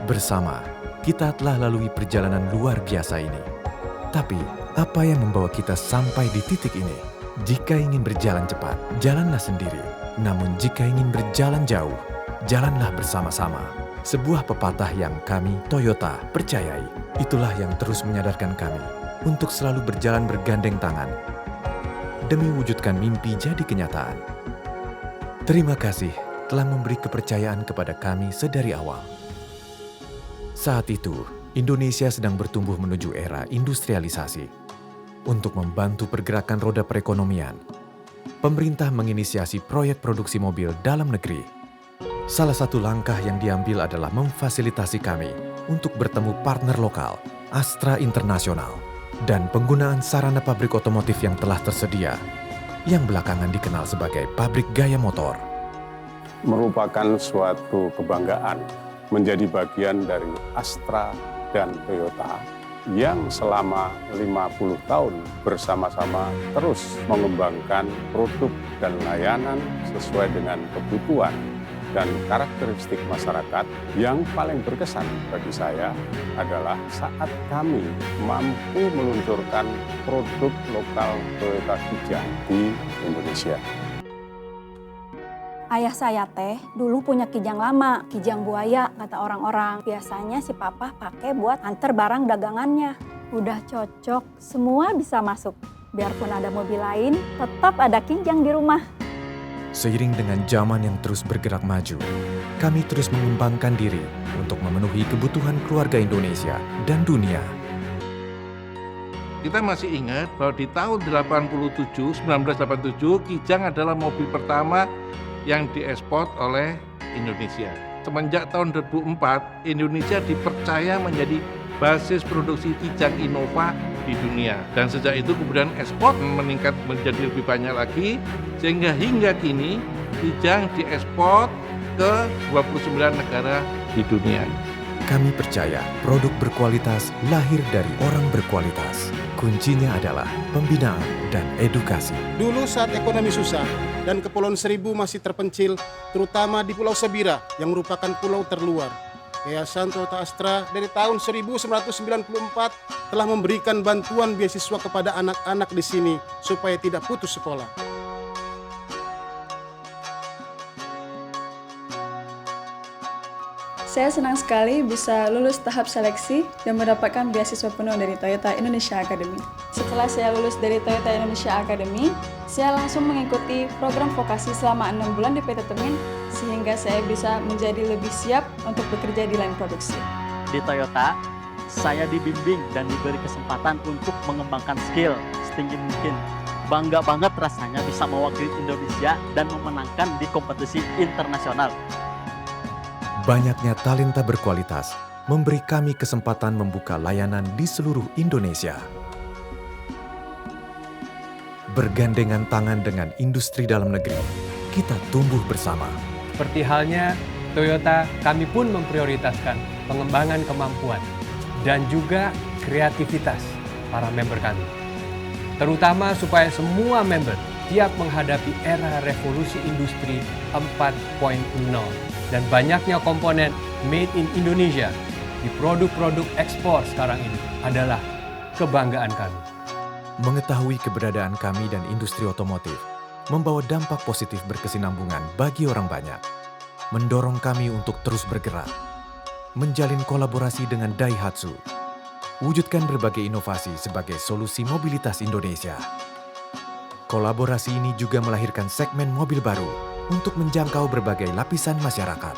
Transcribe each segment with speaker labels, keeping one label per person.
Speaker 1: Bersama, kita telah lalui perjalanan luar biasa ini. Tapi, apa yang membawa kita sampai di titik ini? Jika ingin berjalan cepat, jalanlah sendiri. Namun jika ingin berjalan jauh, jalanlah bersama-sama. Sebuah pepatah yang kami, Toyota, percayai. Itulah yang terus menyadarkan kami untuk selalu berjalan bergandeng tangan demi wujudkan mimpi jadi kenyataan. Terima kasih telah memberi kepercayaan kepada kami sedari awal. Saat itu, Indonesia sedang bertumbuh menuju era industrialisasi. Untuk membantu pergerakan roda perekonomian, pemerintah menginisiasi proyek produksi mobil dalam negeri. Salah satu langkah yang diambil adalah memfasilitasi kami untuk bertemu partner lokal, Astra Internasional, dan penggunaan sarana pabrik otomotif yang telah tersedia, yang belakangan dikenal sebagai pabrik gaya motor.
Speaker 2: Merupakan suatu kebanggaan menjadi bagian dari Astra dan Toyota yang selama 50 tahun bersama-sama terus mengembangkan produk dan layanan sesuai dengan kebutuhan dan karakteristik masyarakat. Yang paling berkesan bagi saya adalah saat kami mampu meluncurkan produk lokal Toyota Kijang di Indonesia.
Speaker 3: Ayah saya teh dulu punya kijang lama, kijang buaya kata orang-orang. Biasanya si papa pakai buat antar barang dagangannya. Udah cocok, semua bisa masuk. Biarpun ada mobil lain, tetap ada kijang di rumah.
Speaker 1: Seiring dengan zaman yang terus bergerak maju, kami terus mengembangkan diri untuk memenuhi kebutuhan keluarga Indonesia dan dunia.
Speaker 4: Kita masih ingat bahwa di tahun 1987, Kijang adalah mobil pertama yang diekspor oleh Indonesia. Semenjak tahun 2004, Indonesia dipercaya menjadi basis produksi Kijang Innova di dunia. Dan sejak itu kemudian ekspor meningkat menjadi lebih banyak lagi, sehingga hingga kini Kijang diekspor ke 29 negara di dunia.
Speaker 1: Kami percaya produk berkualitas lahir dari orang berkualitas. Kuncinya adalah pembinaan dan edukasi.
Speaker 5: Dulu saat ekonomi susah dan Kepulauan Seribu masih terpencil, terutama di Pulau Sebira yang merupakan pulau terluar. Yayasan Toyota Astra dari tahun 1994 telah memberikan bantuan beasiswa kepada anak-anak di sini supaya tidak putus sekolah.
Speaker 6: Saya senang sekali bisa lulus tahap seleksi dan mendapatkan beasiswa penuh dari Toyota Indonesia Academy. Setelah saya lulus dari Toyota Indonesia Academy, saya langsung mengikuti program vokasi selama 6 bulan di PT Temin, sehingga saya bisa menjadi lebih siap untuk bekerja di line produksi.
Speaker 7: Di Toyota, saya dibimbing dan diberi kesempatan untuk mengembangkan skill setinggi mungkin. Bangga banget rasanya bisa mewakili Indonesia dan memenangkan di kompetisi internasional.
Speaker 1: Banyaknya talenta berkualitas memberi kami kesempatan membuka layanan di seluruh Indonesia. Bergandengan tangan dengan industri dalam negeri, kita tumbuh bersama.
Speaker 8: Seperti halnya Toyota, kami pun memprioritaskan pengembangan kemampuan dan juga kreativitas para member kami. Terutama supaya semua member siap menghadapi era revolusi industri 4.0. Dan banyaknya komponen made in Indonesia di produk-produk ekspor sekarang ini adalah kebanggaan kami.
Speaker 1: Mengetahui keberadaan kami dan industri otomotif membawa dampak positif berkesinambungan bagi orang banyak, mendorong kami untuk terus bergerak, menjalin kolaborasi dengan Daihatsu, wujudkan berbagai inovasi sebagai solusi mobilitas Indonesia. Kolaborasi ini juga melahirkan segmen mobil baru untuk menjangkau berbagai lapisan masyarakat.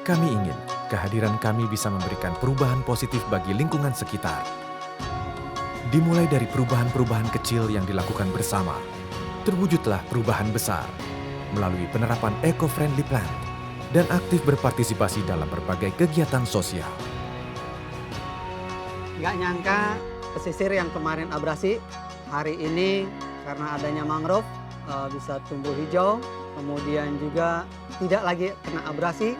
Speaker 1: Kami ingin kehadiran kami bisa memberikan perubahan positif bagi lingkungan sekitar. Dimulai dari perubahan-perubahan kecil yang dilakukan bersama, terwujudlah perubahan besar melalui penerapan eco-friendly plant dan aktif berpartisipasi dalam berbagai kegiatan sosial.
Speaker 9: Nggak nyangka pesisir yang kemarin abrasi, hari ini karena adanya mangrove bisa tumbuh hijau, kemudian juga tidak lagi kena abrasi,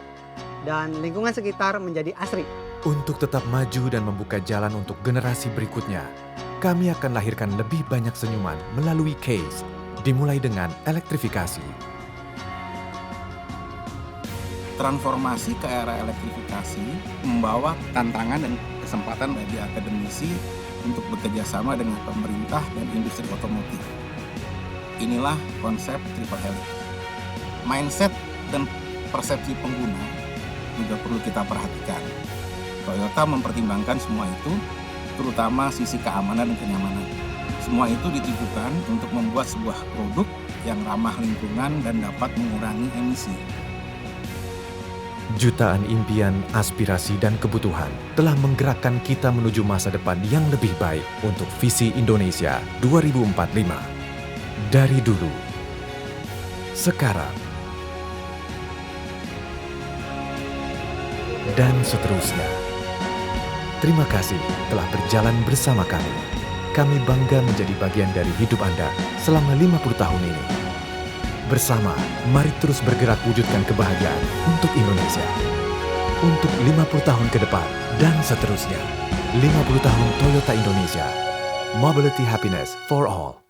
Speaker 9: dan lingkungan sekitar menjadi asri.
Speaker 1: Untuk tetap maju dan membuka jalan untuk generasi berikutnya, kami akan lahirkan lebih banyak senyuman melalui CASE, dimulai dengan elektrifikasi.
Speaker 10: Transformasi ke era elektrifikasi membawa tantangan dan kesempatan bagi akademisi untuk bekerja sama dengan pemerintah dan industri otomotif. Inilah konsep triple helix. Mindset dan persepsi pengguna juga perlu kita perhatikan. Toyota mempertimbangkan semua itu, terutama sisi keamanan dan kenyamanan. Semua itu ditujukan untuk membuat sebuah produk yang ramah lingkungan dan dapat mengurangi emisi.
Speaker 1: Jutaan impian, aspirasi, dan kebutuhan telah menggerakkan kita menuju masa depan yang lebih baik untuk visi Indonesia 2045. Dari dulu, sekarang, dan seterusnya. Terima kasih telah berjalan bersama kami. Kami bangga menjadi bagian dari hidup Anda selama 50 tahun ini. Bersama, mari terus bergerak wujudkan kebahagiaan untuk Indonesia. Untuk 50 tahun ke depan dan seterusnya. 50 tahun Toyota Indonesia. Mobility Happiness for All.